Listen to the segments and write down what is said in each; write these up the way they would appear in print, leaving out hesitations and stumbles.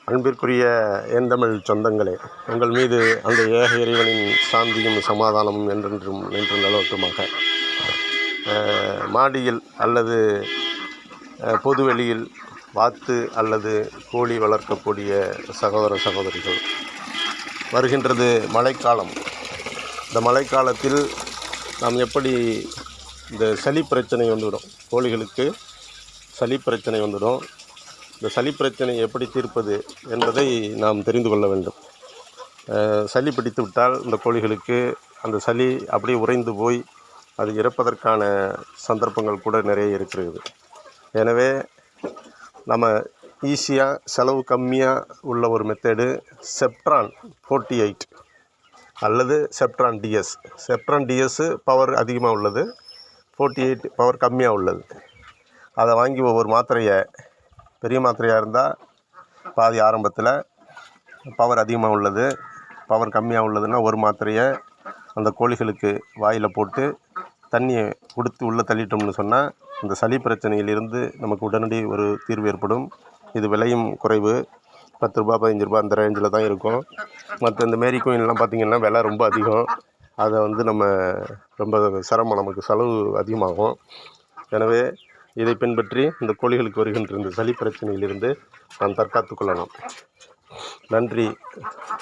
அன்பிற்குரிய என் தமிழ் சொந்தங்களே, உங்கள் மீது அந்த ஏக இறைவனின் சாந்தியும் சமாதானமும் என்றென்றும் நின்று நிலவட்டுமாக. மாடியில் அல்லது பொதுவெளியில் வாத்து அல்லது கோழி வளர்க்கக்கூடிய சகோதர சகோதரிகள், வருகின்றது மழைக்காலம். இந்த மழைக்காலத்தில் நாம் எப்படி இந்த சளி பிரச்சனை வந்துவிடும், கோழிகளுக்கு சளி பிரச்சனை வந்துடும். இந்த சளி பிரச்சனை எப்படி தீர்ப்பது என்பதை நாம் தெரிந்து கொள்ள வேண்டும். சளி பிடித்து விட்டால் இந்த கோழிகளுக்கு அந்த சளி அப்படியே உறைந்து போய் அது இறப்பதற்கான சந்தர்ப்பங்கள் கூட நிறைய இருக்கிறது. எனவே நம்ம ஈஸியாக செலவு கம்மியாக உள்ள ஒரு மெத்தேடு செப்ட்ரான் 48 அல்லது Septran DS. Septran DS power அதிகமாக உள்ளது, 48 பவர் கம்மியாக உள்ளது. அதை வாங்கி ஒவ்வொரு மாத்திரையை, பெரிய மாத்திரையாக இருந்தால் பாதி ஆரம்பத்தில், பவர் அதிகமாக உள்ளது பவர் கம்மியாக உள்ளதுன்னா ஒரு மாத்திரையை அந்த கோழிகளுக்கு வாயில் போட்டு தண்ணியை கொடுத்து உள்ளே தள்ளிட்டோம்னு சொன்னால் இந்த சளி பிரச்சனையிலிருந்து நமக்கு உடனடி ஒரு தீர்வு ஏற்படும். இது விலையும் குறைவு, 10 ரூபா 15 ரூபா அந்த ரேஞ்சில் தான் இருக்கும். மற்ற இந்த மேரி கோயின்லாம் பார்த்திங்கன்னா விலை ரொம்ப அதிகம். அதை நம்ம ரொம்ப சிரமம், நமக்கு செலவு அதிகமாகும். எனவே இதை பின்பற்றி இந்த கோழிகளுக்கு வருகின்ற இந்த சளி பிரச்சனையிலிருந்து நாம் தற்காத்து கொள்ளலாம். நன்றி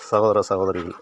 சகோதர சகோதரிகள்.